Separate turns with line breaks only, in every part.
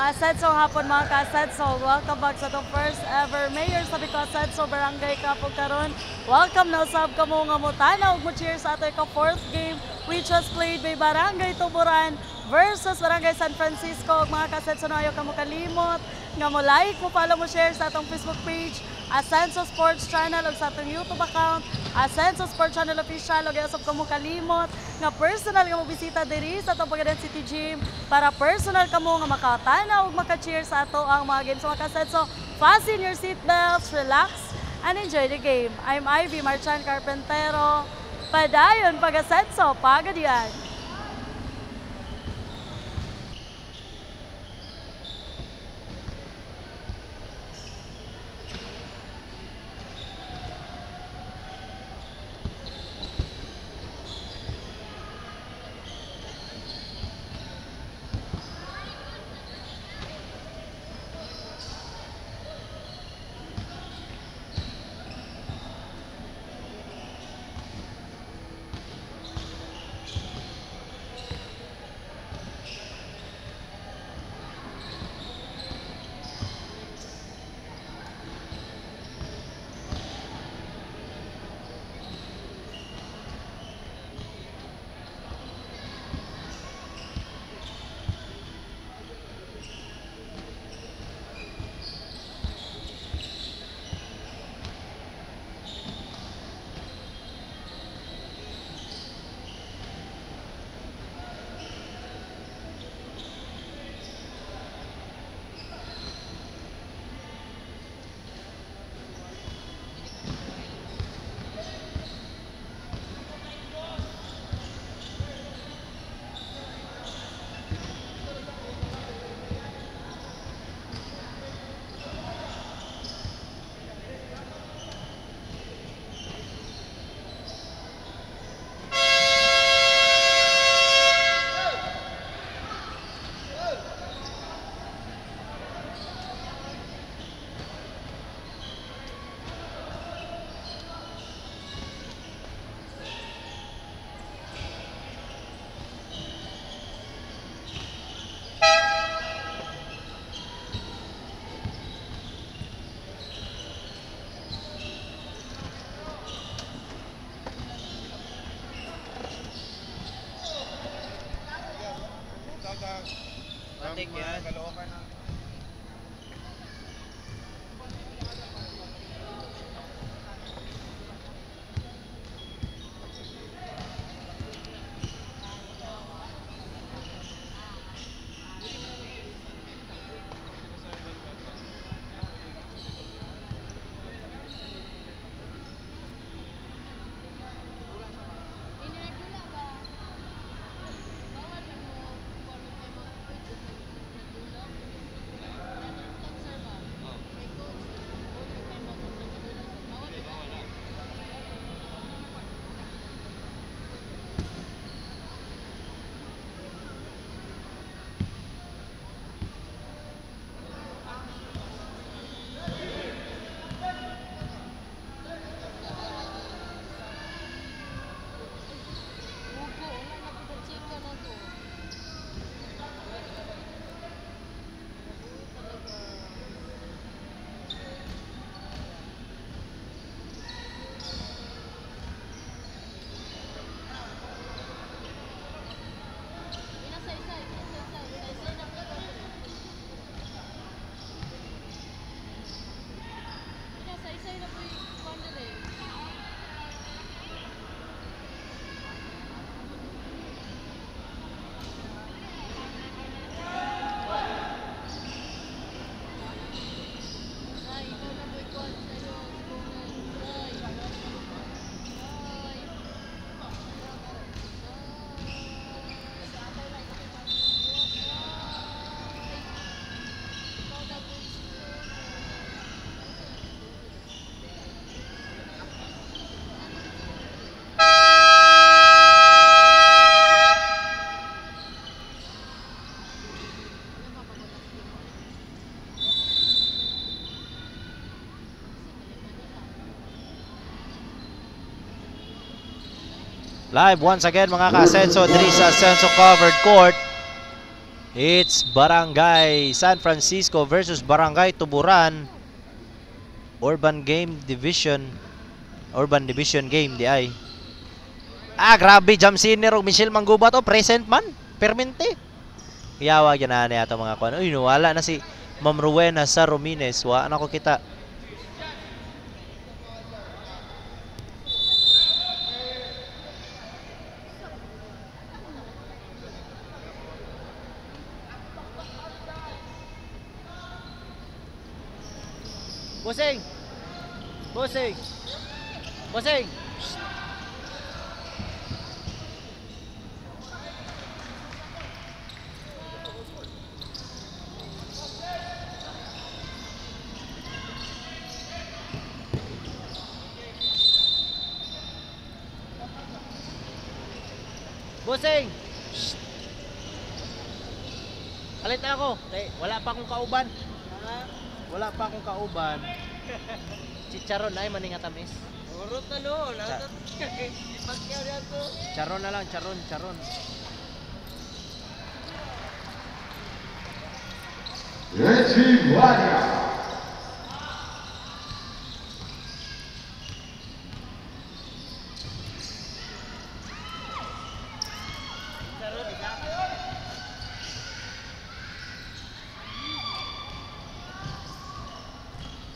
Maasenso hapon mga ka-Asenso. Welcome back sa the first ever Mayor sabi ko Asenso Barangay Kapog karon. Welcome na usab ka mo nga mo tanaw mo cheers sa ato ka fourth game which was played by Barangay Tuburan versus Barangay San Francisco. Mga ka-Asenso na ayaw ka mo kalimot nga mo like, mo follow, mo share sa atong Facebook page Asenso Sports Channel ug sa atong YouTube account Asenso Sports Channel Official ug usab ka mo kalimot nga personal nga mo bisita diri sa atong Pagadan City Gym para personal ka mo nga makatanaw ug maka-cheer sa ato ang mga games sa mga ka-Asenso. Fasten your seatbelts, relax and enjoy the game. I'm Ivy Marchan Carpentero. Padayon pag-Asenso, pagadian.
Matik yan.
Live once again mga ka-Asenso diri sa Asenso Covered Court. It's Barangay San Francisco versus Barangay Tuburan. Urban Division game di ay. Grabe, jam senior og Michelle Manggubat present man. Permente. Yawa gyud na ato mga kuan. Uy, wala na si Ma'am Rowena sa Romines. Wa na ko kita.
Bossing! Bossing! Bossing! Bossing! Alit na ako. Wala pa akong kauban. Wala pa akong kauban. Chicharon ay maning atamis. Urot na no. Ipagkyaw yan to. Charon na lang. Charon.
Reggie Wanya.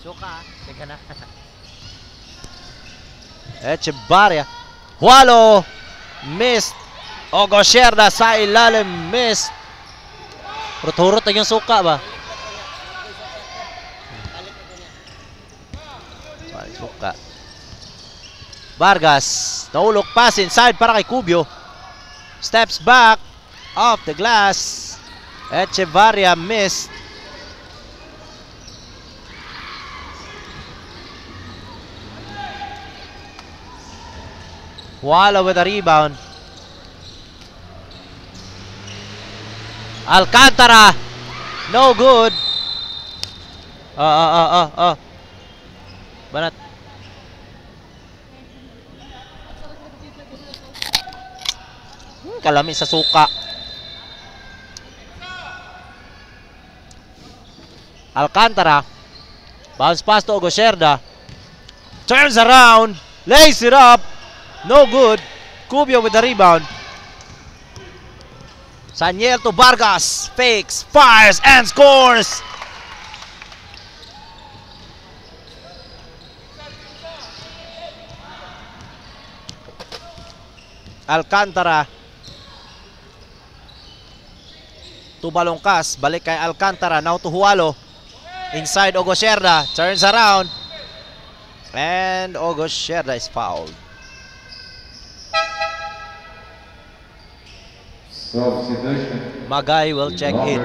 Suka. Teka na.
Echevarria. Hualo. Missed. Ogosierda sa ilalim. Missed. Hurot-hurot na yung suka ba? Suka. Vargas. Naulok pass inside para kay Cubio. Steps back. Off the glass. Echevarria missed. Wala with a rebound. Alcantara. No good. Banat. Kalami sa suka. Alcantara. Bounce pass to Ogosierda. Turns around. Lays it up. No good. Cubio with the rebound. Saniel to Vargas. Fakes, fires, and scores. Alcantara. To Balongkas. Balik kay Alcantara. Now to Hualo. Inside Ogosierda. Turns around. And Ogosierda is fouled.
Substitution.
Magay will check in.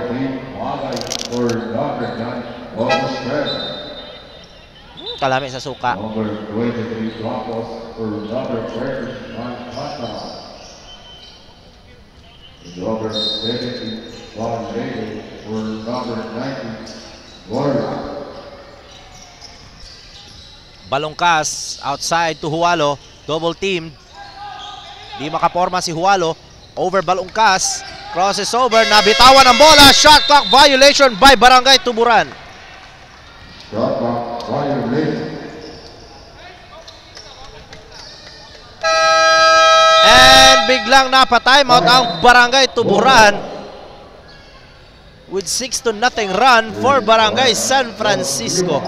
For Dr. John Ogosierda.
Kalami sa suka.
Number 23 Broncos for Dr. John Ogosierda. Number 70 John David for number 90 Gloria.
Balongkas outside to Hualo. Double teamed. Di makaporma si Hualo. Over Balongkas. Crosses over. Nabitawan ang bola. Shot clock violation by Barangay Tuburan.
Shot clock violation.
And biglang napa-timeout ang Barangay Tuburan. With 6-0 run for Barangay San Francisco.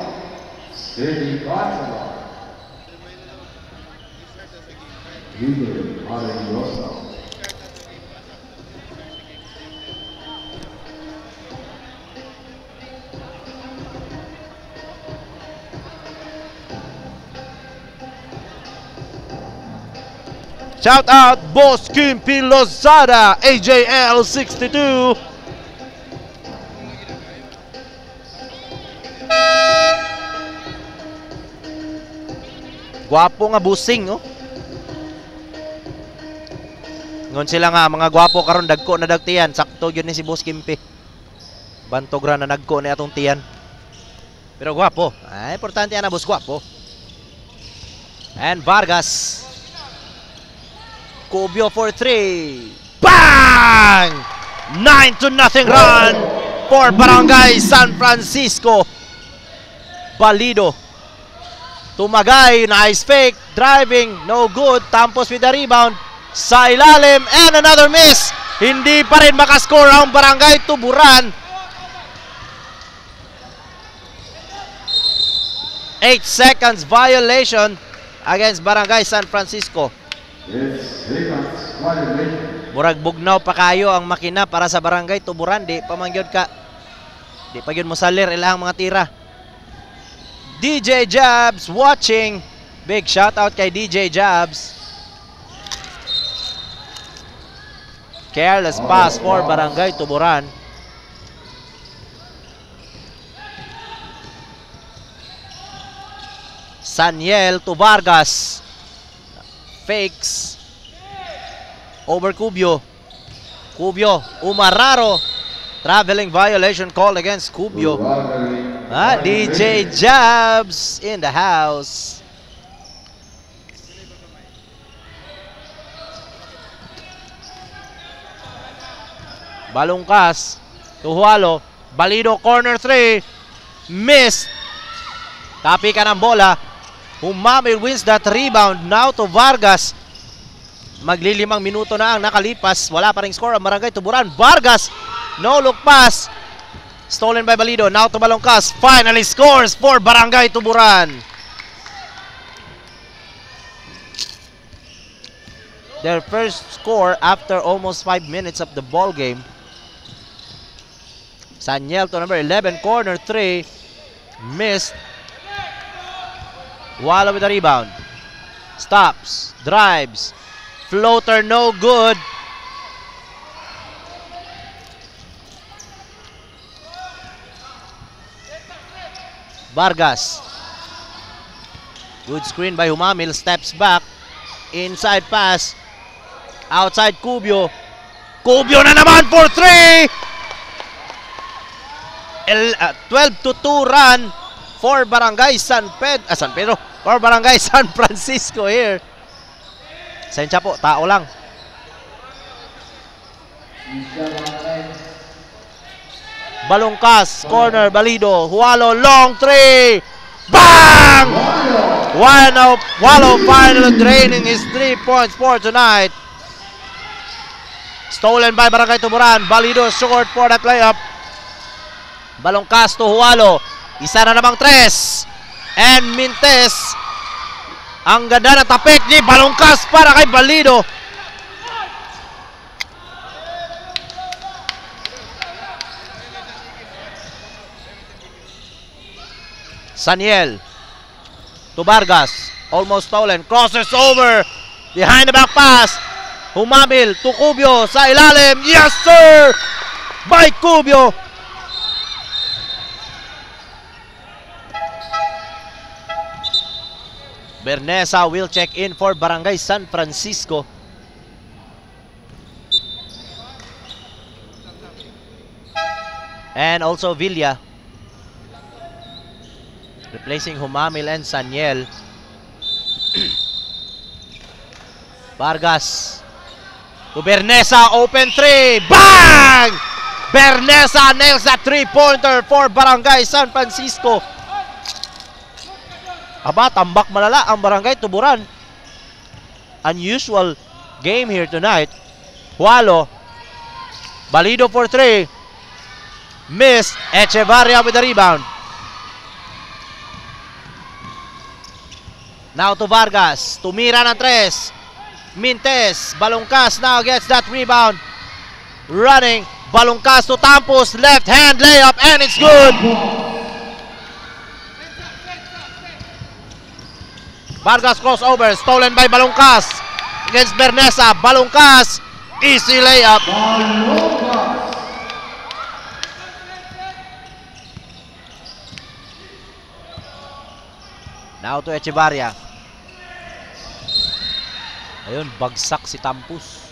City Barcelona. Leader Arenosa.
Shout out Boss Kimpi Lozada, AJL 62. Gwapo nga busing, oh. Ngon sila nga mga gwapo karon dagko na dagtiyan, sakto yun ni si Boss Kimpi. Bantog ra na nagko ni atong tiyan. Pero gwapo. Importante ana boss, gwapo. And Vargas. Cubio for 3. Bang! 9-0 run for Barangay San Francisco. Balido. Tumagay, nice fake, driving, no good. Tampos with the rebound. Sa ilalim, and another miss. Hindi pa rin makascore ang Barangay Tuburan. 8 seconds violation against Barangay San Francisco.
It's 3 seconds violation.
Murag bugnaw pa kayo ang makina para sa Barangay Tuburan. Di pa mangyod ka. Di pa yun mo salir ilang mga tira. DJ Jabs watching. Big shout out kay DJ Jabs. Careless pass for Barangay Tuburan. Saniel to Vargas. Fakes. Over Cubio. Cubio, Umararo. Traveling violation call against Cubio. DJ Jabs in the house. Balungkas to Hualo. Balido, corner 3. Missed. Tapi ka ng bola. Humamil wins that rebound. Now to Vargas. Maglilimang minuto na ang nakalipas. Wala pa ring score ang Barangay Tuburan. Vargas. No look pass. Stolen by Balido. Now to Balungkas. Finally scores for Barangay Tuburan. Their first score after almost 5 minutes of the ball game. Saniel to number 11. Corner 3. Missed. Wala with the rebound. Stops. Drives. Floater no good. Vargas. Good screen by Humamil. Steps back. Inside pass. Outside Cubio. Cubio na naman for 3. 12-2 run for Barangay San Pedro. For Barangay San Francisco here. Sensya po, tao lang. Balungkas, corner, Balido. Hualo, long 3. Bang! Hualo finally draining his 3 points for tonight. Stolen by Barangay Tuburan. Balido short for that layup. Balungkas to Hualo. Isa na namang 3. And Mintes. Ang ganda na tapik ni Balungkas para kay Balido. Saniel to Vargas. Almost stolen. Crosses over. Behind the back pass. Humamil to Cubio sa ilalim. Yes sir! By Cubio. Bernesa will check in for Barangay San Francisco. And also Villa. Replacing Humamil and Saniel. Vargas. To Bernesa, open 3. Bang! Bernesa nails that 3-pointer for Barangay San Francisco. Aba, tambak malala ang Barangay Tuburan. Unusual game here tonight. Hualo. Balido for 3. Miss. Echevarria with the rebound. Now to Vargas. Tumira ng 3. Mintes. Balungkas now gets that rebound. Running. Balungkas to Tampos. Left hand layup and it's good. Vargas crossover, stolen by Balungkas against Bernesa. Balungkas, easy layup. Now to Echevarria. Ayun, bagsak si Tampos.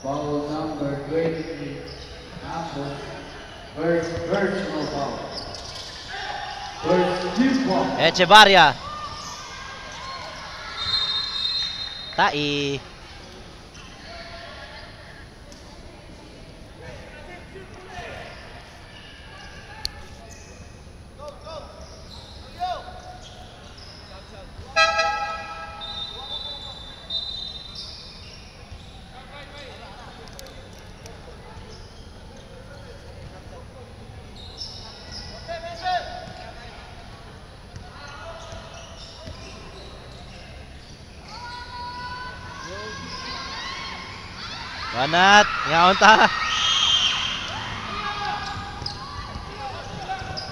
Foul number 20, Campos, first personal foul.
First team ball.
Echevarria. Tai. Banat, ngaon ta.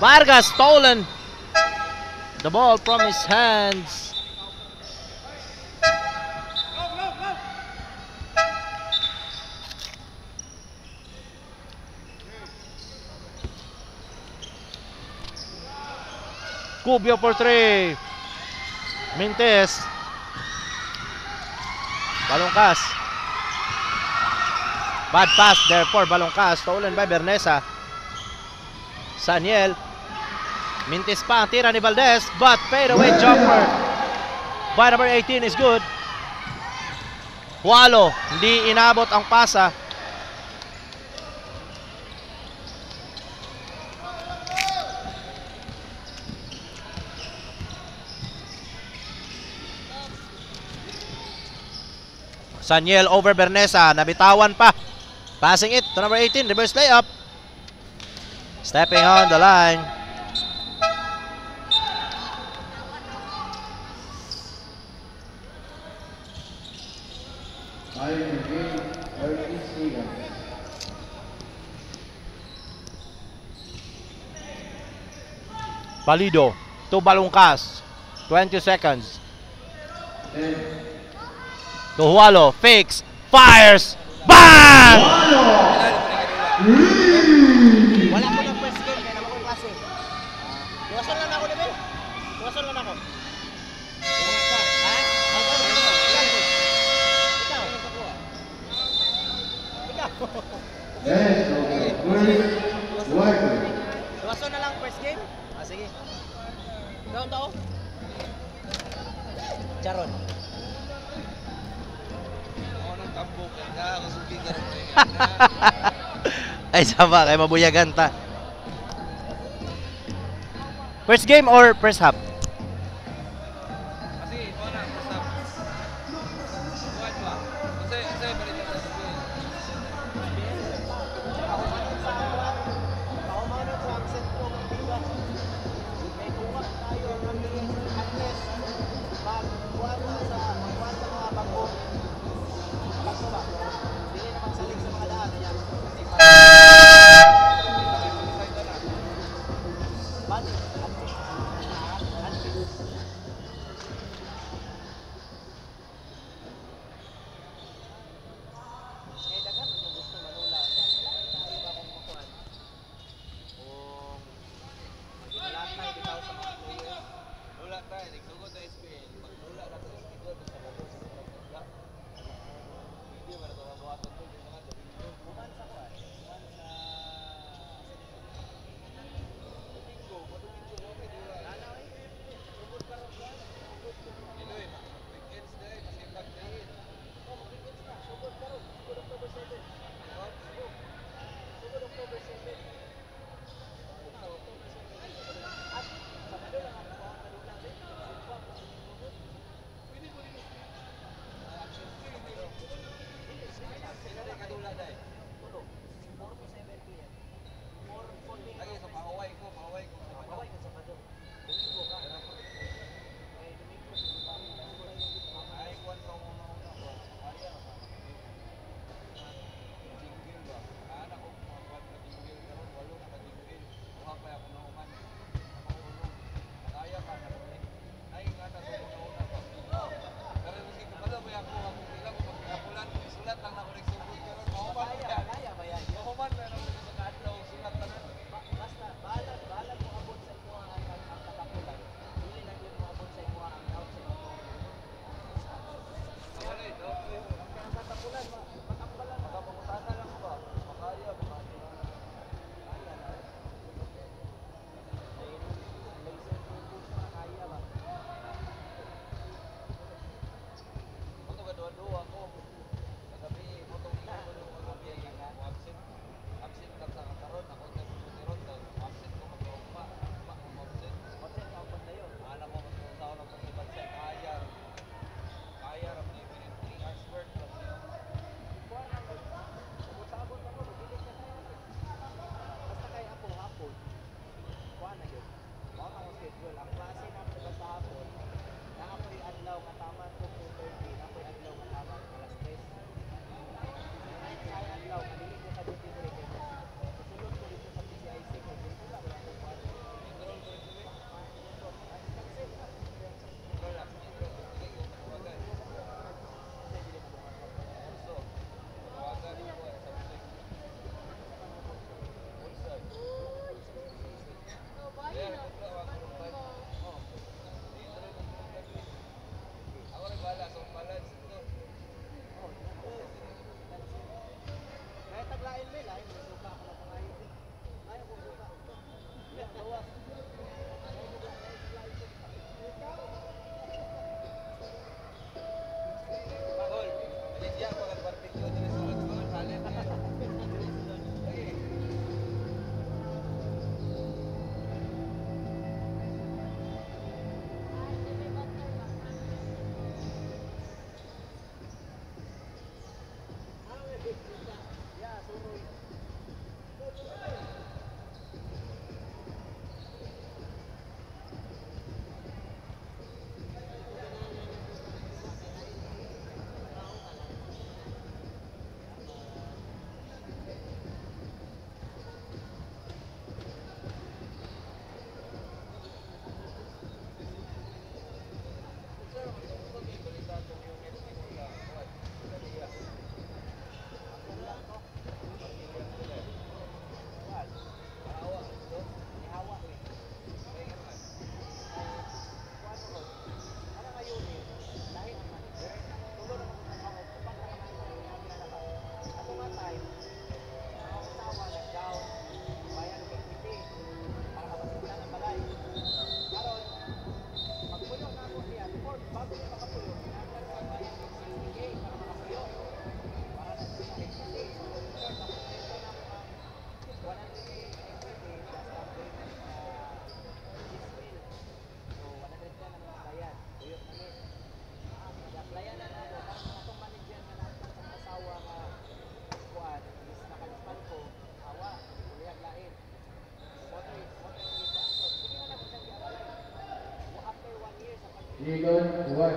Vargas stolen the ball from his hands. Cubio for 3. Mintes. Balongkas. Bad pass there for Balongkas, stolen by Bernesa. Saniel. Mintis pa ang tira ni Valdez, but fade away jumper by number 18 is good. Hualo, hindi inabot ang pasa. Saniel over Bernesa, nabitawan pa. Passing it to number 18, reverse layup. Stepping on the line. Palido to Balongkas. 20 seconds. To Hualo, fakes, fires, bang!
Wala ko ng first game, kaya naman ko yung klase. Iwasan lang ako, Debe. Iwasan lang ako. Ha? Ikaw. Iwasan na lang first game? Ah, sige. Ikaw tao? Charon.
Ay, sama kay mabuyagan ta. First game or first half?
Jason Juan.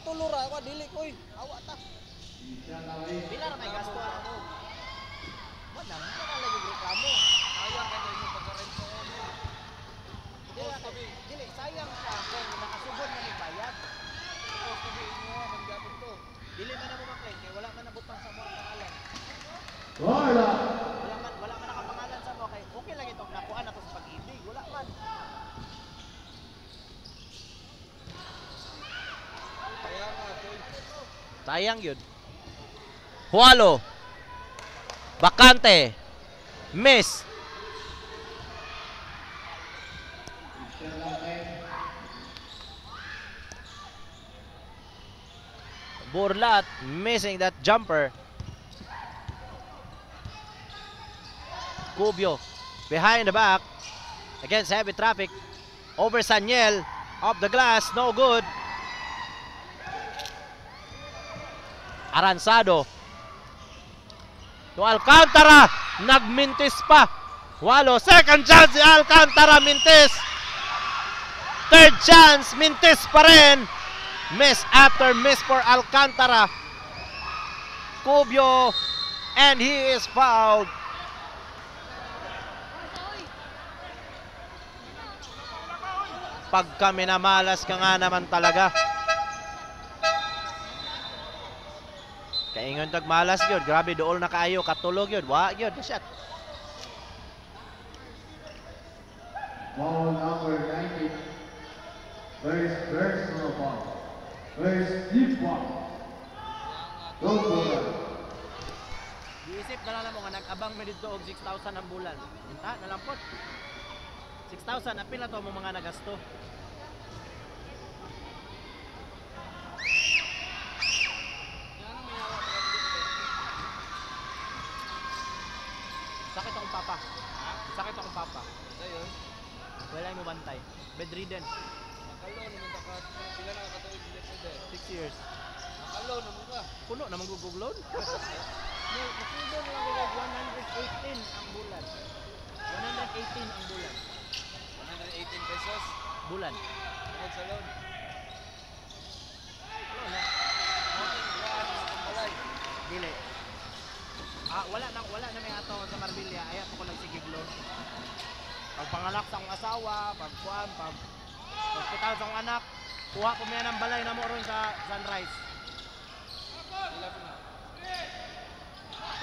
Tulura ako dili ko awa ta. Bila ra may gasto ako. Wala man lagi reklamo. Sayang ka yung pagkarento ko. Dili sayang ka kung nakasubod na ni bayad. Tapos sabihin mo man gyapon to. Dili man na mo maklaim kay wala man nabutang sa mo ang pangalan. Wala man nakapangalan sa mo kay okay lang itong nakuha na to sa pag-ibig. Wala man.
Sayang yun. Hualo. Bakante. Miss. Burlat missing that jumper. Cubio behind the back against heavy traffic. Over Saniel. Off the glass. No good. Aransado to Alcantara, nagmintis pa. Walo, second chance si Alcantara, mintis. Third chance, mintis pa rin. Miss after miss for Alcantara. Cubio, and he is fouled. Pagka minamalas ka nga naman talaga. Kaingon tag malas yun. Grabe, dool na kaayo. Katulog yun. Wa yun. Shot.
Foul number 90. First personal foul. First deep foul. Don't go back.
Iisip na lang mo nga nag-abang mo dito og 6,000 ang bulan. Inta, nalampot. 6,000, apil na to mo mga nagasto. Sakit akong papa. Sakit akong papa. Ayun. Wala mo bantay. Bedridden. Nakalo naman ka. Pila na nakatuig bedridden? 6 years. Nakalo naman ka. Puno naman guguglon. Masido na lang 118 ang bulan. 118 ang bulan. 118 pesos? Bulan. Ano sa loan? Ano na? Dili. Wala na may ato sa Marbella. Ayaw ko lang sige loan. Pag panganak sa akong asawa, pag hospital sa akong anak,
Kuha ko may ng balay na mo ron sa Sunrise.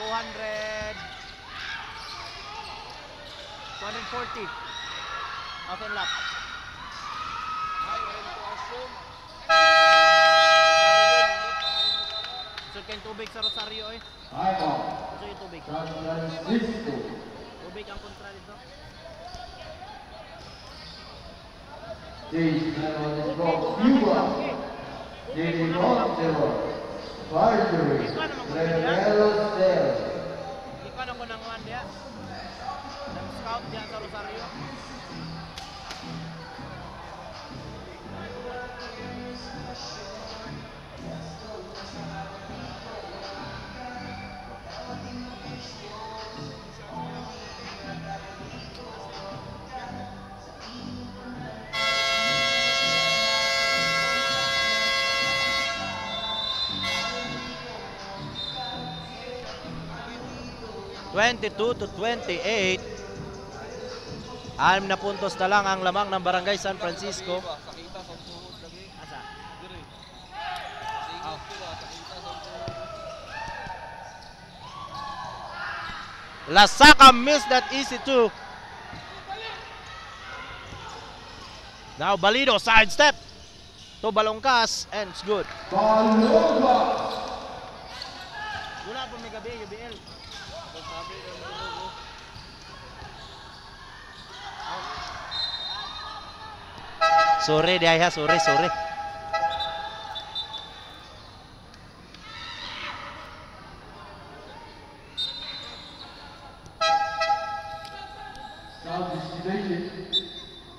240. Open lap. Sud kay tubig sa Rosario eh.
Timeout.
Gusto yung tubig.
San Francisco.
Tubig ang kontra dito.
Stage timeout is from Cuba. David Constable. Marjorie. Revelos Del.
Ikaw na ko nang one diya. Nang scout diyan sa Rosario. (22 to 28). 6 na puntos na lang ang lamang ng Barangay San Francisco. Asa? Oh. Lasaka missed that easy too. Now Balido sidestep to Balongkas and it's good.
Balongkas.
Wala pa may gabi UBL. Sorry di ha, sorry.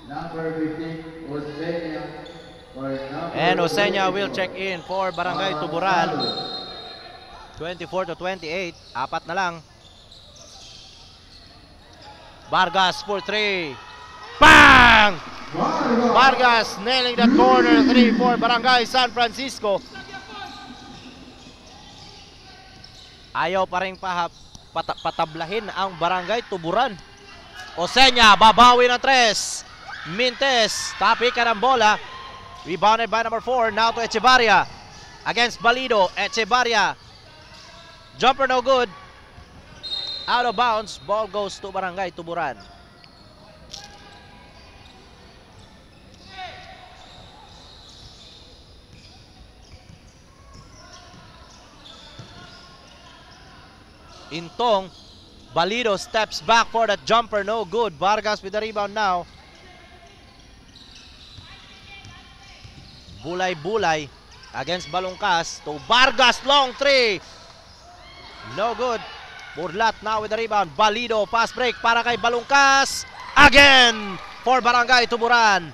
Number 15, Osenia.
And Osenia will check in for Barangay Tuburan. 24 to 28, apat na lang. Vargas for 3. Bang! Vargas nailing that corner 3 for Barangay San Francisco. Ayaw pa rin patablahin ang Barangay Tuburan. Osenia babawi ng 3. Mintes tapikan ang bola. Rebounded by number 4. Now to Echevarria against Balido. Echevarria. Jumper no good. Out of bounds. Ball goes to Barangay Tuburan. Intong. Balido steps back for that jumper. No good. Vargas with the rebound now. Bulay-bulay against Balongkas to Vargas. Long 3. No good. Burlat now with the rebound. Balido, fast break para kay Balongkas. Again for Barangay Tuburan.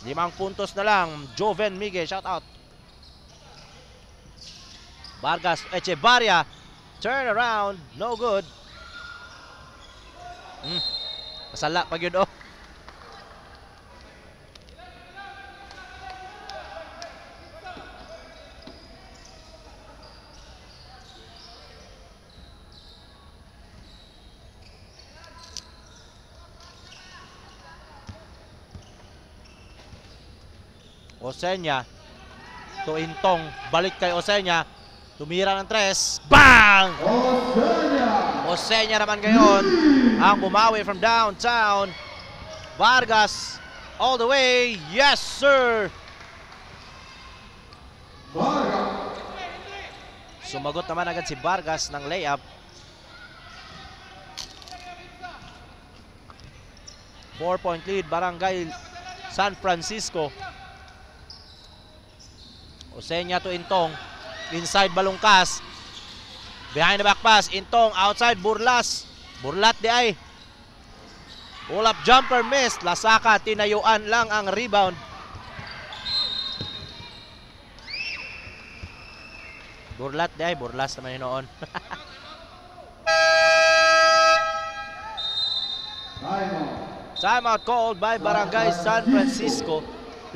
5 puntos na lang. Joven Miguel, shout out. Vargas, Echevarria. Turn around, no good. Masala pag yun oh. Osenia to Intong, balik kay Osenia, tumira ng 3, bang! Osenia naman ngayon ang bumawi from downtown. Vargas all the way, yes sir! Sumagot naman agad si Vargas ng layup. 4-point lead Barangay San Francisco. Osenia to Intong. Inside Balongkas. Behind the back pass. Intong outside Burlas. Burlat di ay. Pull up jumper missed. Lasaka tinayuan lang ang rebound. Burlat di ay. Burlas naman yun noon. Timeout called by Barangay San Francisco.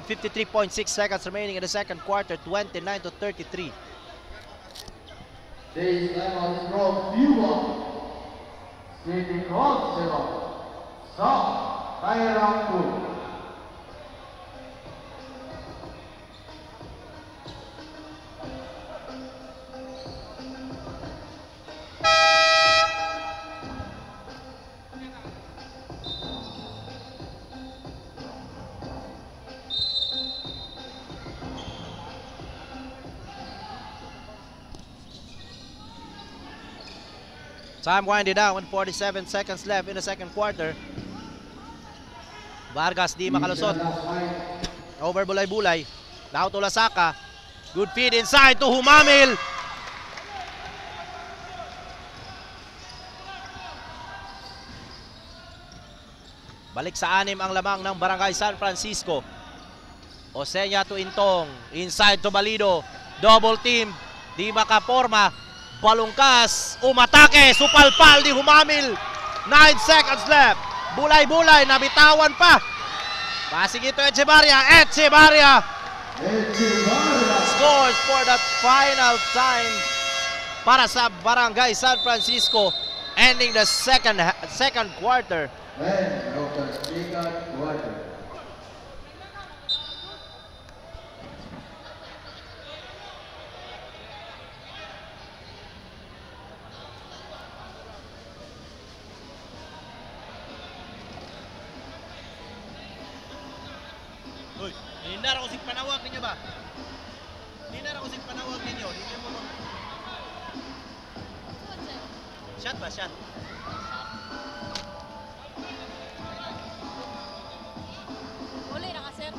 53.6 seconds remaining in the second quarter, 29 to 33.
This timeout is from Cuba. City Constable. Stop. Fire round 2.
Time winding down with 47 seconds left in the second quarter. Vargas di makalusot. Over bulay-bulay. Now to Lasaka. Good feed inside to Humamil. Balik sa 6 ang lamang ng Barangay San Francisco. Osenya to Intong. Inside to Balido. Double team. Di makaporma. Balungkas. Umatake. Supalpal di Humamil. 9 seconds left. Bulay-bulay. Nabitawan pa. Passing ito Echevarria. Echevarria scores for the final time para sa Barangay San Francisco, ending the second quarter.
And of the second quarter.
Uy, hinindar ako sing panawag ninyo ba? Hinindar ako sing panawag ninyo. Hindi mo shot ba? Shot.
Uli na ka, sir.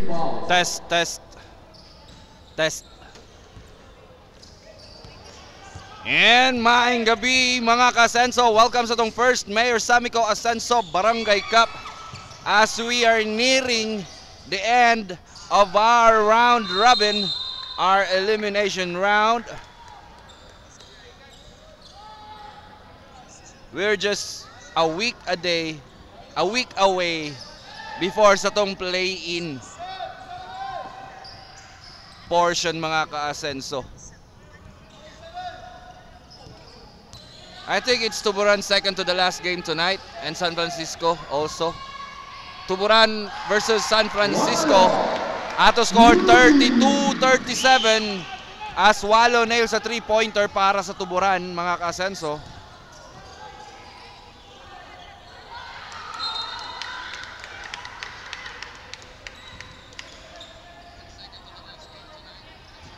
foul.
Test. And maayong gabi mga ka-Asenso. Welcome sa itong first Mayor Samico Asenso Barangay Cup as we are nearing the end of our round robin, our elimination round. We're just a week away before sa itong play-in portion mga ka-Asenso. I think it's Tuburan second to the last game tonight and San Francisco also. Tuburan versus San Francisco. Ato score 32-37 as Walo nails sa 3-pointer para sa Tuburan mga ka-Asenso.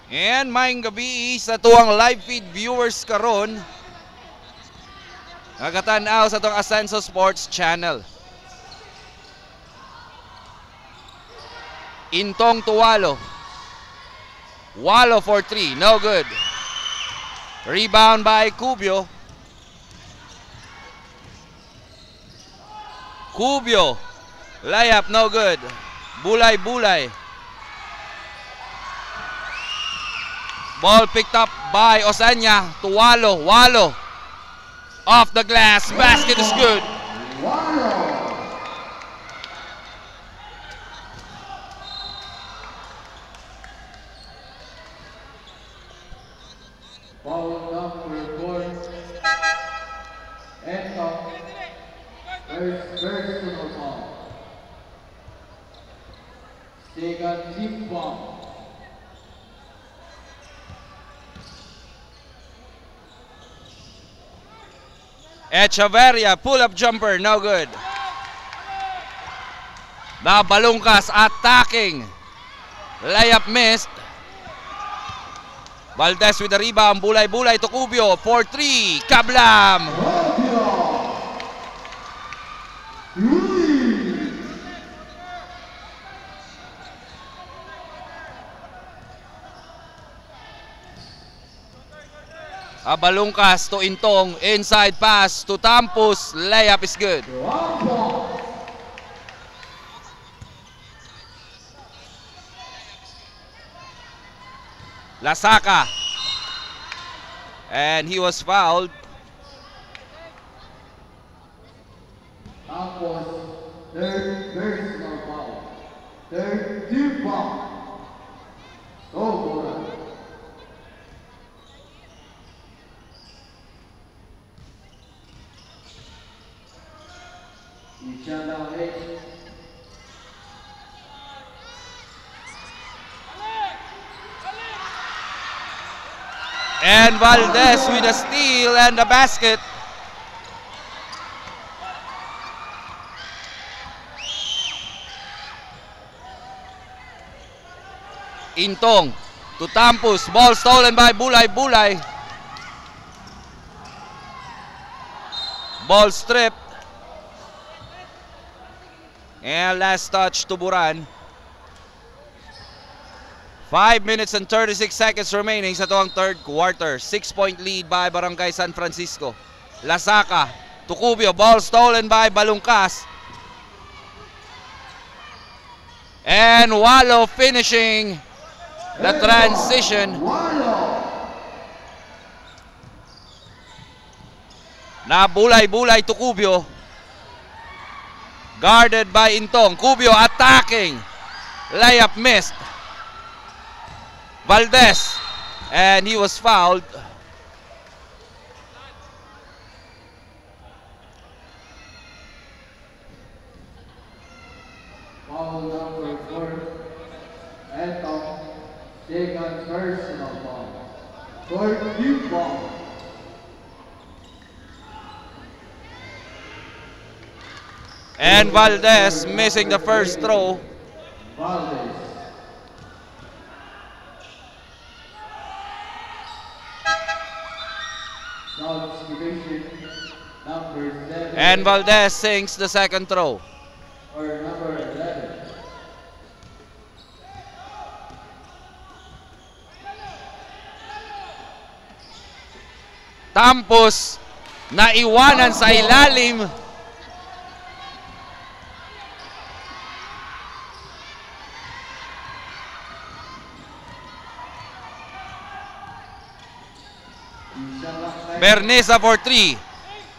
And maayong gabi sa tuwang live feed viewers karon. Nagatan-aw sa itong Asenso Sports Channel. Intong Tuwalo. Walo for 3, no good. Rebound by Cubio. Cubio. Layup, no good. Bulay. Ball picked up by Osanya. Tuwalo. Walo. Off the glass, basket is good.
Foul number 4. Entok. Personal foul. Second team foul.
Echeverria, pull-up jumper, no good. The Balungkas attacking. Layup missed. Valdez with the rebound. Bulay to Cubio for 3. Kablam! Balungkas to Intong, inside pass to Tampus, layup is good. Lasaka, and he was fouled.
Tampus, third personal foul. Third team foul. Tuburan.
And Valdez with a steal and a basket. Intong to Tampus, ball stolen by Bulay. Ball stripped. And last touch, Tuburan. 5 minutes and 36 seconds remaining sa tuwang third quarter. 6-point lead by Barangay San Francisco. Lasaka to Cubio. Ball stolen by Balungkas. And Walo finishing the transition. Na Bulay to Cubio. Guarded by Intong. Cubio attacking. Layup missed. Valdez. And he was fouled.
Foul number 4. Entok. Second personal foul. Fourth team foul.
And Valdez missing the first throw.
Valdez. Substitution number 7.
And Valdez sinks the second throw.
Or number 11.
Tampos naiwanan sa ilalim. Bernesa for 3.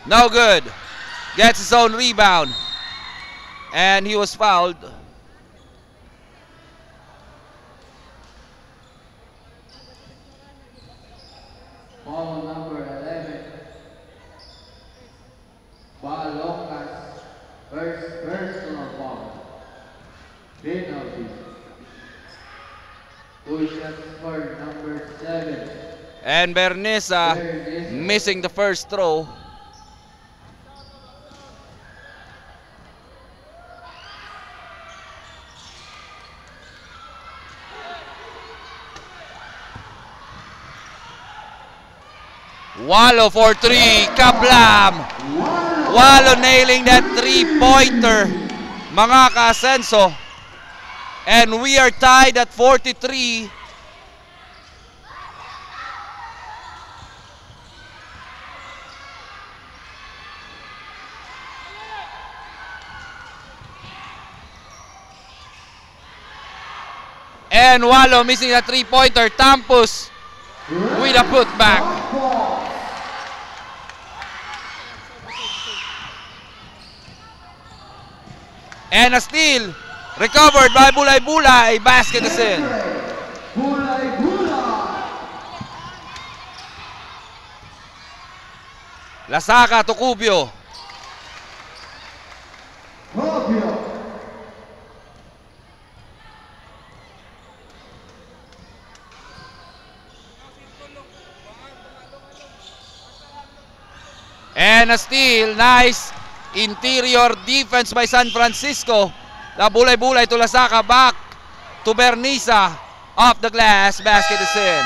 No good. Gets his own rebound. And he was fouled.
Foul number 11. Balocas. First personal foul. Penalty. 2 shots for number 7.
And Bernesa missing the first throw. Walo for 3, kablam! Walo nailing that 3-pointer, mga ka-Asenso. And we are tied at 43. And Walo missing a 3-pointer. Tampos with a putback. And a steal recovered by Bulay Bulay. Basket is in.
Bulay Bulay.
Lasaka to Cubio.
Rubio.
And a steal. Nice interior defense by San Francisco. La Bulay-Bulay to Lasaka. Back to Bernesa. Off the glass. Basket is in.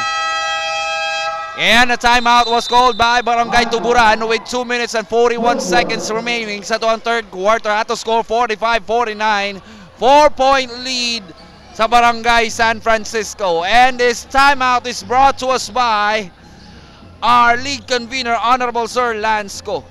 And a timeout was called by Barangay Tuburan with 2 minutes and 41 seconds remaining sa tuwang third quarter. At to score 45-49. 4-point lead sa Barangay San Francisco. And this timeout is brought to us by our league convener, Honorable Sir Lansco.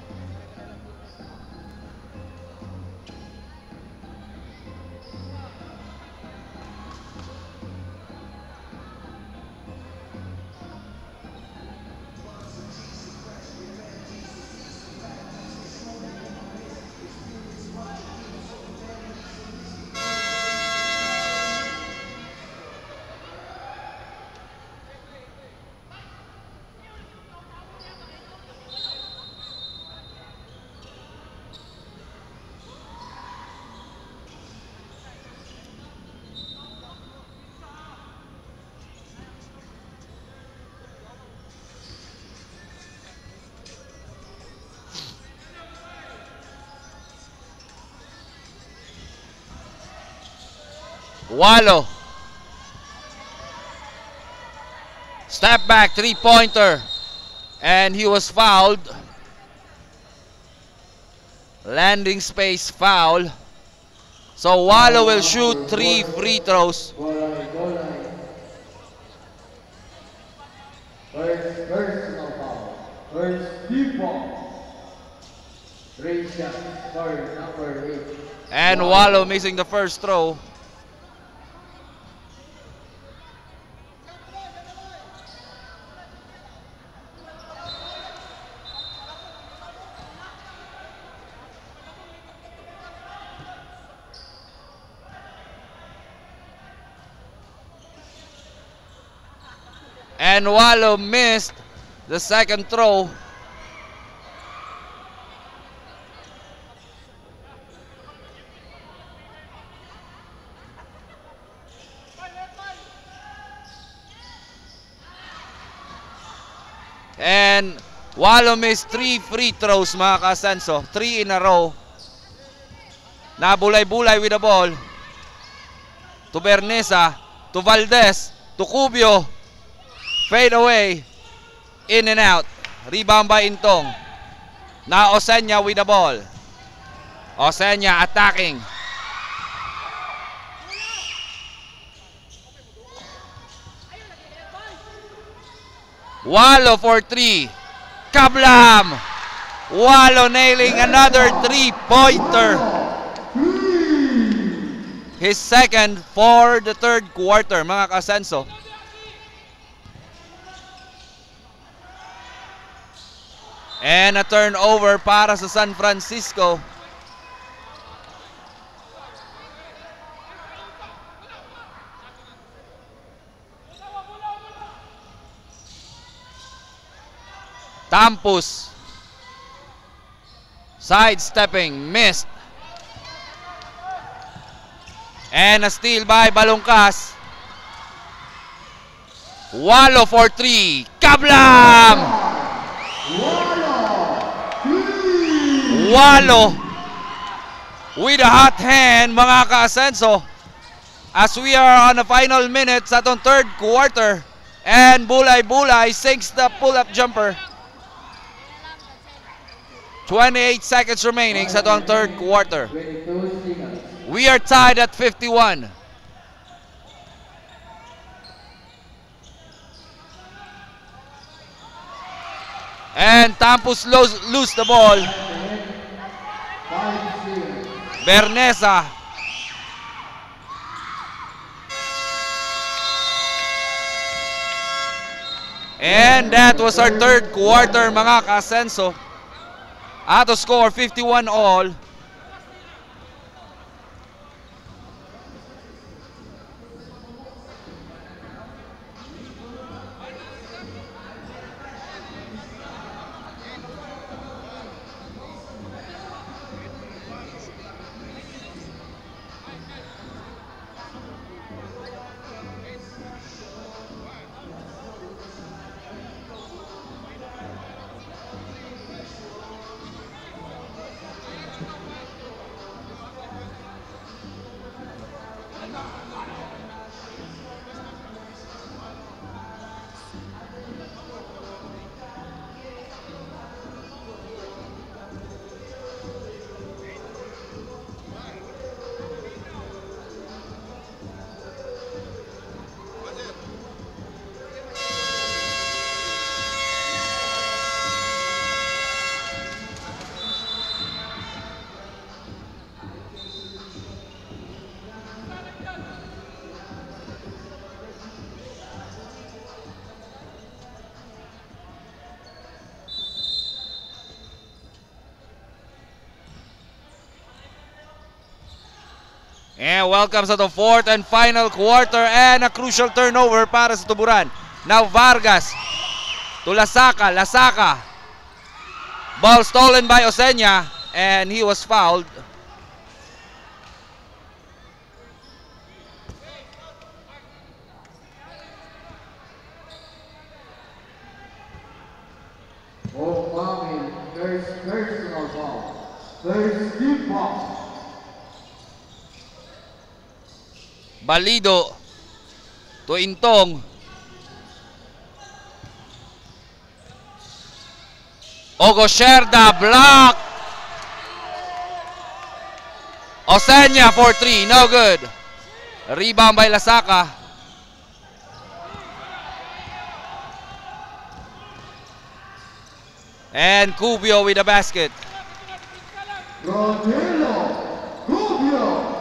Walo. Step back, 3-pointer. And he was fouled. Landing space foul. So Walo will shoot 3 free throws.
First personal foul. First deep ball. 3 shots for number 8.
And Walo missing the first throw. And Walo missed the second throw. And Walo missed 3 free throws, mga ka-Asenso. 3 in a row. Nabulay-bulay with the ball. To Bernesa. To Valdez. To Cubio. Fade away. In and out. Rebound by Intong. Now Osenya with the ball. Osenya attacking. Walo for 3. Kablam! Walo nailing another three-pointer. His second for the third quarter, mga kasenso. And a turnover para sa San Francisco. Tampus. Sidestepping, missed. And a steal by Balongkas. Walo for three. Kablam! Walo with a hot hand, mga ka-asenso. As we are on the final minutes at on third quarter. And Bulay sinks the pull-up jumper. 28 seconds remaining sa itong third quarter. We are tied at 51. And Tampus lose the ball. Bernesa. And that was our third quarter, mga ka-asenso. Ato score 51 all. And welcome sa the fourth and final quarter and a crucial turnover para sa Tuburan. Now Vargas to Lasaka. Lasaka. Ball stolen by Osenya and he was fouled.
Oh, mommy, there's personal ball. There's deep ball.
Balido to Intong. Ogosherda block. Osenya for three, no good. Rebound by Lasaka. And Cubio with the basket.
Rodrigo Cubio.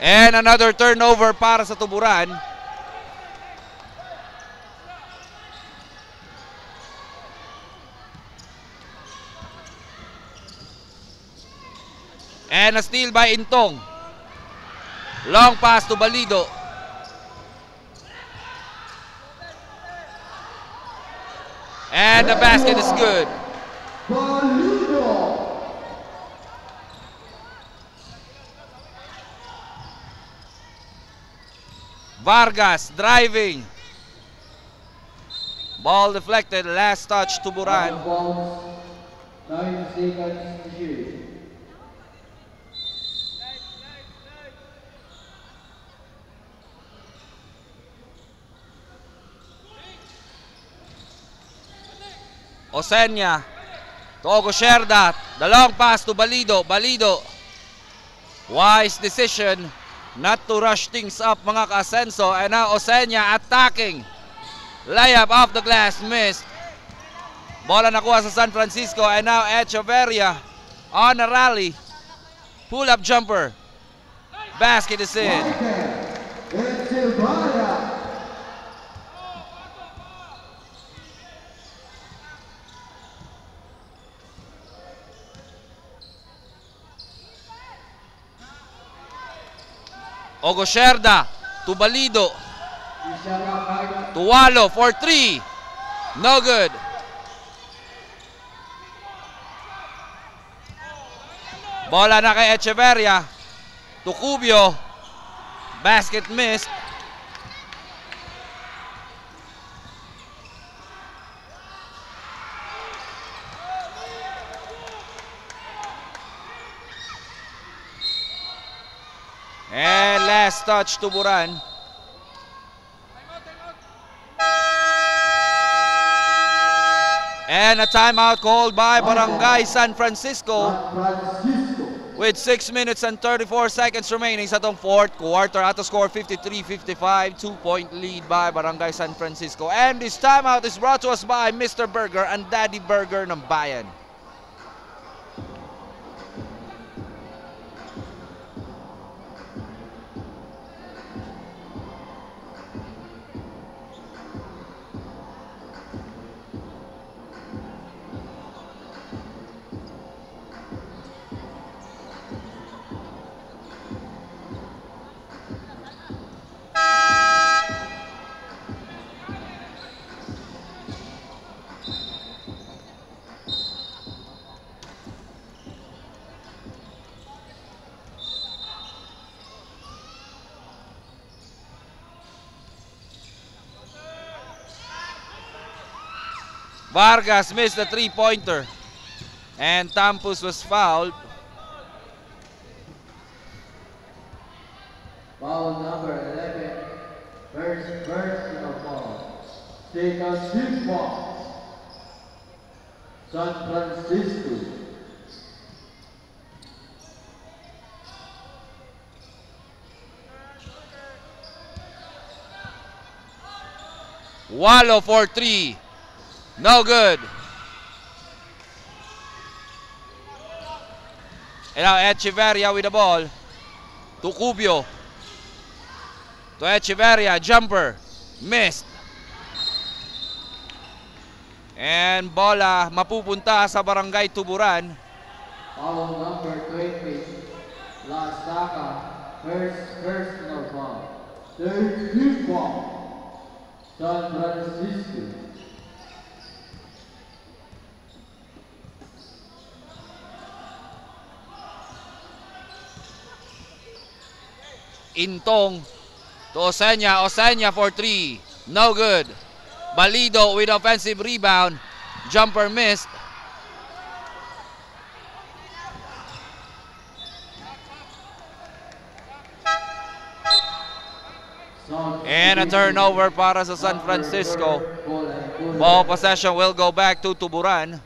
And another turnover para sa Tuburan. And a steal by Intong. Long pass to Balido. And the basket is good.
Balido.
Vargas driving. Ball deflected. Last touch to Buran.
9 seconds to shoot.
Osenya to Ogosherda. The long pass to Balido. Balido. Wise decision not to rush things up, mga ka-Asenso. And now Osenia attacking. Layup off the glass, missed. Bola nakuha sa San Francisco. And now Echeverria on a rally. Pull-up jumper. Basket is in. Ogosherda to Balido. To Walo for 3. No good. Bola na kay Echeverria. To Cubio. Basket missed. And last touch to Buran. And a timeout called by Barangay San Francisco with 6 minutes and 34 seconds remaining sa itong fourth quarter. At the score 53-55, 2-point lead by Barangay San Francisco. And this timeout is brought to us by Mr. Burger and Daddy Burger ng Bayan. Vargas missed the three-pointer and Tampus was fouled.
Foul number 11. First personal foul. Second team foul. San Francisco.
Walo for 3. No good. And now Echeverria with the ball. To Cubio. To Echeverria, jumper. Missed. And bola mapupunta sa Barangay Tuburan.
Foul number 20. Last Saka. First personal foul. Third team foul. San Francisco.
Intong to Osenia. Osenia for 3. No good. Balido with offensive rebound. Jumper missed. And a turnover para sa San Francisco. Ball possession will go back to Tuburan.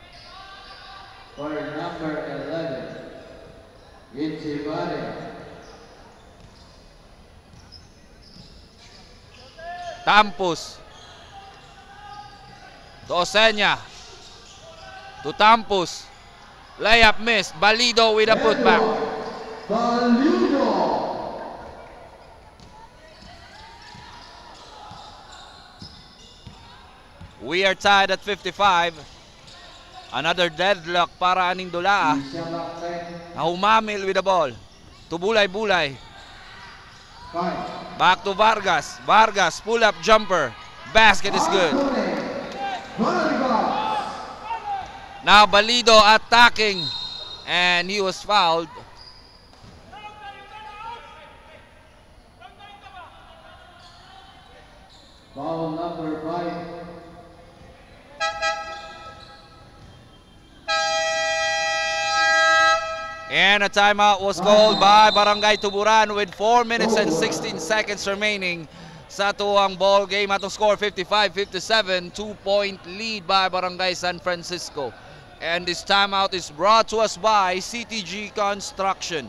For number 11. Echeverria.
Tampus. To Osenia. To Tampus. Layup missed. Balido with a putback.
Balido.
We are tied at 55. Another deadlock para aning Dulaa. Humamil with the ball. To Bulay-Bulay. Back to Vargas. Vargas, pull-up jumper. Basket is good. Now Balido attacking. And he was fouled.
Foul number 5.
And a timeout was called by Barangay Tuburan with 4 minutes and 16 seconds remaining sa tuwang ball game. Atong score 55-57, 2-point lead by Barangay San Francisco. And this timeout is brought to us by CTG Construction.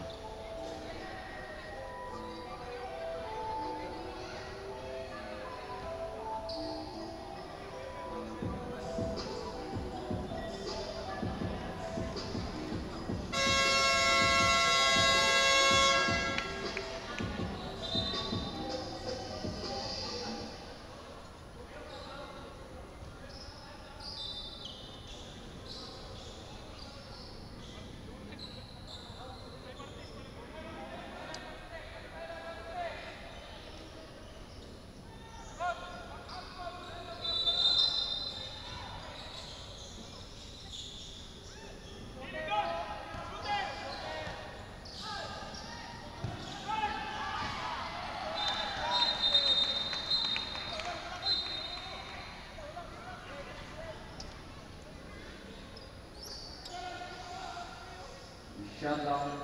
Shot clock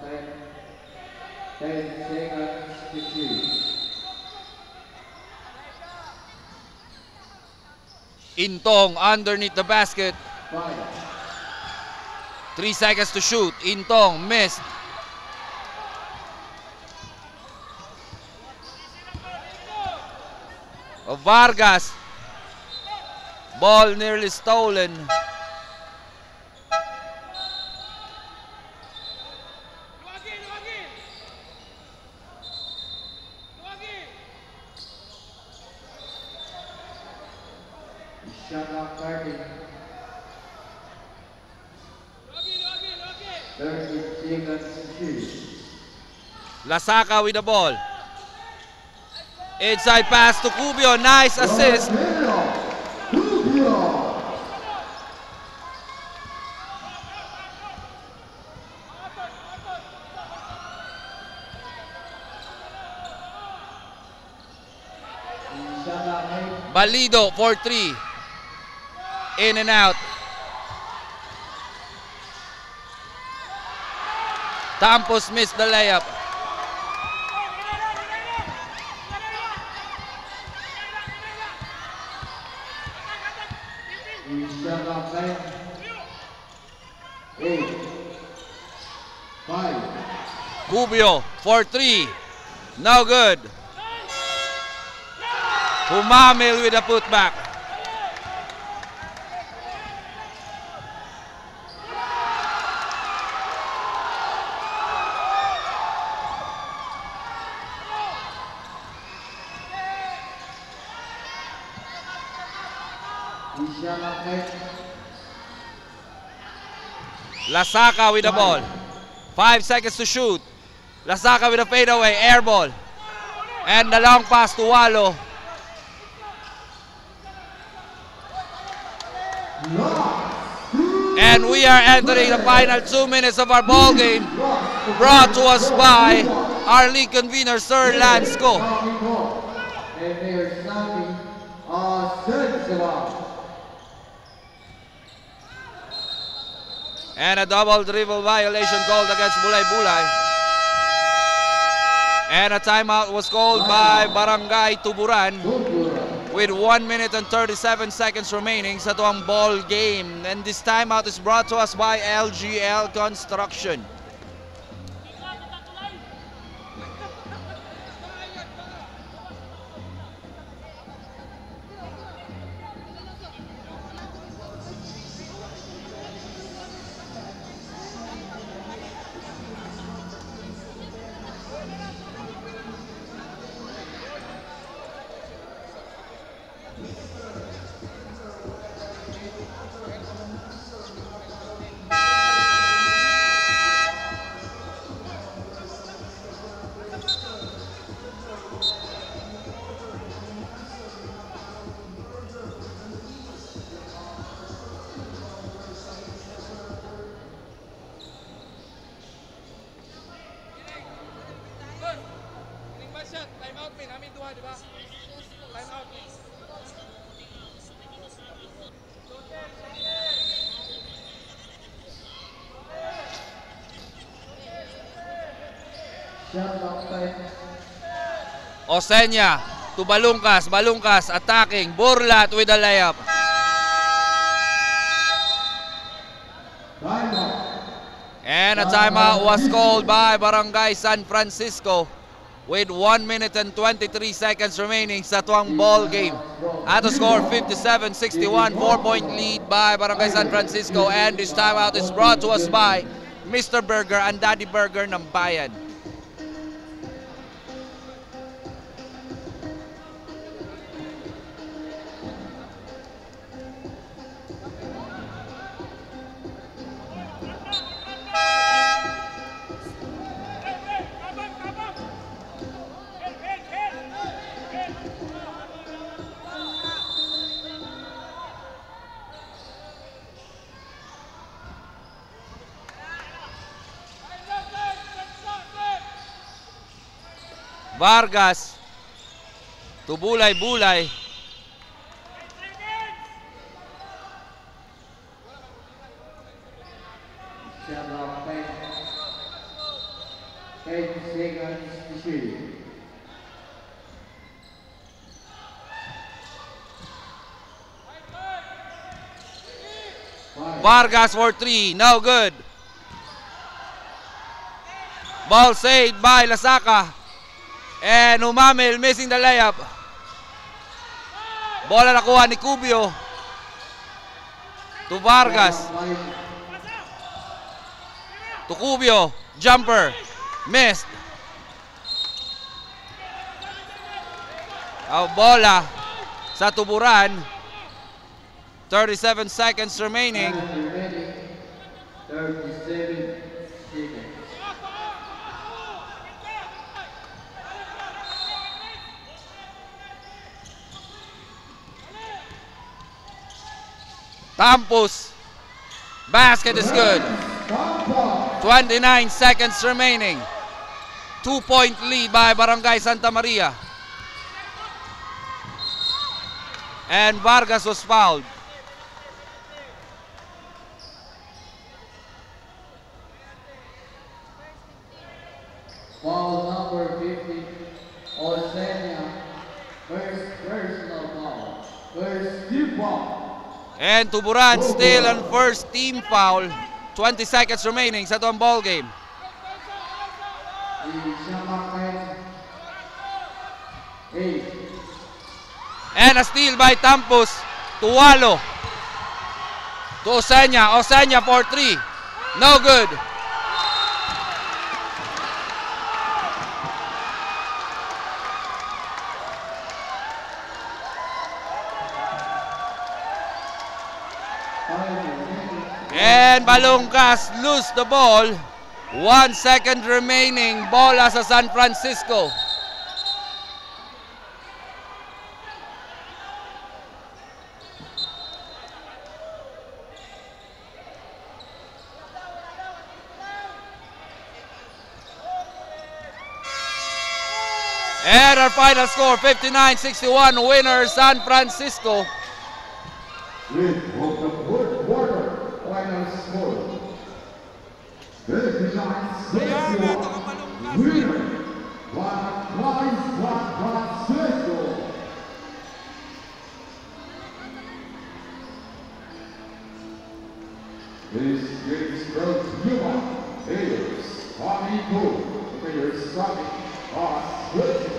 10 seconds to shoot.
Intong underneath the basket.
5.
3 seconds to shoot. Intong missed. Vargas. Ball nearly stolen.
Shot clock 30. 30 seconds to shoot.
Lasaka with the ball. Inside pass to Cubio. Nice assist. Balido for 3. In and out. Campos missed the layup.
Shot clock 9. 8. 5.
Cubio for 3. No good. Humamil with a putback.
Shot clock 10.
Lasaka with the ball. 5 seconds to shoot. Lasaka with a fadeaway. Air ball. And the long pass to Walo. And we are entering the final 2 minutes of our ball game. Brought to us by our league convener, Sir Lansco.
And Mayor Sami Sensaba.
And a double dribble violation called against Bulay Bulay. And a timeout was called by Barangay Tuburan with 1 minute and 37 seconds remaining sa tuwang ball game. And this timeout is brought to us by LGL Construction.
Shot clock 10.
Osenya to Balungkas. Balungkas attacking. Burlat with a layup.
Timeout.
And a timeout was called by Barangay San Francisco with 1 minute and 23 seconds remaining sa tuwang ball game. At the score 57-61, 4-point lead by Barangay San Francisco. And this timeout is brought to us by Mr. Burger and Daddy Burger ng Bayan. Vargas to Bulay Bulay.
Shot clock 10. 8 seconds to shoot.
Vargas for 3, no good. Ball saved by Lasaka. And Humamil missing the layup. Bola nakuha ni Cubio. To Vargas. To Cubio. Jumper. Missed. Bola sa Tuburan. 37 seconds remaining.
37 seconds.
Tampus. Basket is good. 29 seconds remaining. 2-point lead by Barangay Santa Maria. And Vargas was fouled.
Foul number 50, Osenia. First personal foul. First team foul.
And Tuburan still on first team foul. 20 seconds remaining sa tuwang ball game. And a steal by Tampus. Tuwalo. To Osenia. Osenia for 3. No good. And Balongkas lose the ball. 1 second remaining. Bola sa San Francisco. And our final score, 59-61, winner San Francisco.
With the fourth quarter final score, 59-61, winner, San Francisco. This game is brought to you by Players Tommy Poole, Players Tommy Australia.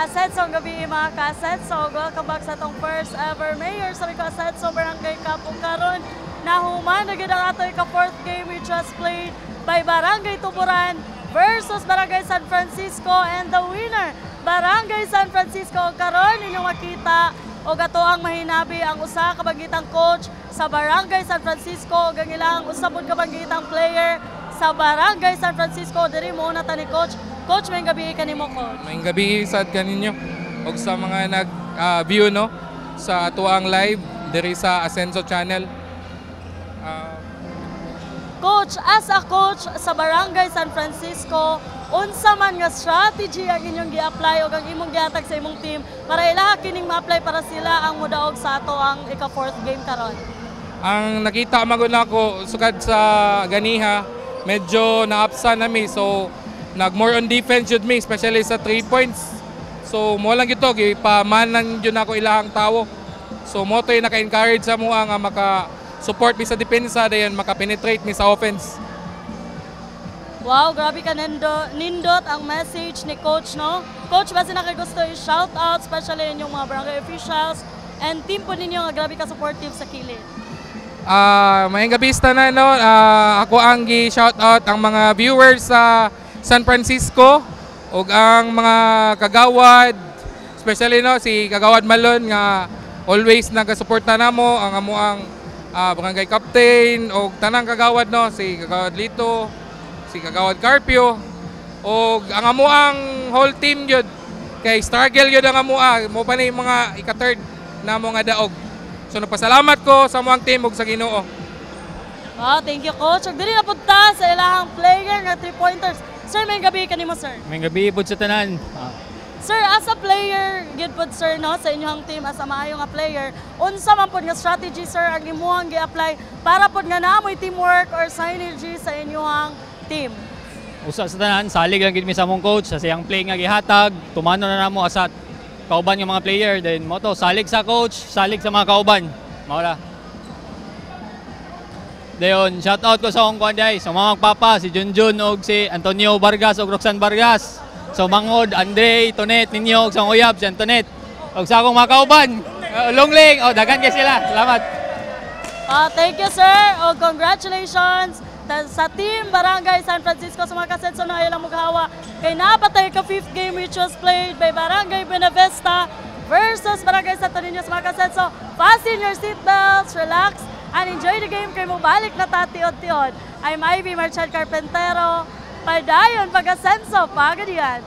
ka-Asenso, gabi mga ka-Asenso. Welcome back sa itong first ever Mayor sa Asenso Barangay Kapong karon. Nahuman na gid ang ato ka-4th game we just played by Barangay Tuburan versus Barangay San Francisco, and the winner Barangay San Francisco. Karon ninyong makita o gato ang mahinabi ang usa kabangitang coach sa Barangay San Francisco, gang ilang usabod kabangitang player sa Barangay San Francisco. Diri mo na tani coach. Coach, may gabi kanimo coach.
May gabi sad kaninyo og sa mga nag-view no sa atuang live diri sa Asenso channel.
Coach, as a coach sa Barangay San Francisco, unsa man nga strategy ang inyong gi-apply o ang imong gihatag sa imong team para ilaha kining ma-apply para sila ang mudaog sa ato ang ika-4th game karon?
Ang nakita maguna ko sukad sa ganiha, medyo na-upsa na mi, so nag-more on defense yun mi, especially sa 3 points. So mo lang gito, gipamanan yun ako ilahang tawo. So mo to'y naka-encourage sa mua nga maka-support mi sa depensa, dayon maka-penetrate mi sa offense.
Wow, grabe ka nindot ang message ni Coach, no? Coach, basi na kayo gusto i-shout out, especially inyong mga barangay officials and team po ninyo nga grabe ka supportive sa kilid.
Mayang gabista na no, ako ang gi-shout out ang mga viewers sa San Francisco ug ang mga kagawad, especially no si Kagawad Malon nga always nagasuporta namo, ang amuang barangay captain ug tanang kagawad no, si Kagawad Lito, si Kagawad Carpio ug ang amuang whole team gyud kay struggle gyud ang amua mo pa ni mga ika-third namo nga daog. So nagpasalamat ko sa amuang team ug sa Ginoo.
Thank you coach. Ug diri na punta sa ilahang player nga 3-pointers. Sir, may gabi kanimo sir.
May gabi pod sa tanan.
Sir, as a player, gid pod sir no sa inyong team, as a maayo nga player, unsa man pod nga strategy sir ang imuhang gi-apply para pod nga naamoy teamwork or synergy sa inyong team?
Usa sa tanan, salig lang gid mi sa among coach sa siyang play nga gihatag, tumano na namo asat kauban nga mga player, then mo to salig sa coach, salig sa mga kauban. Mao ra. Dayon, shout out ko sa akong kuanday, sa mga magpapa, si Junjun og si Antonio Vargas og Roxanne Vargas. So Mangod, Andre, Tonet ninyo og sa uyab si Antonet. Og sa akong mga kauban, Longling, dagan kay sila. Salamat.
Thank you sir. Og congratulations sa team Barangay San Francisco sa mga kasenso na ayaw lang maghawa. Kay napatay ka 5th game which was played by Barangay Buenavista versus Barangay Santo Niño sa mga kasenso. Fasten your seatbelts, relax, and enjoy the game kay mo balik na tatiod-tiod. I'm Ivy Marchal Carpentero, padayon pag-asenso, pagadiyan.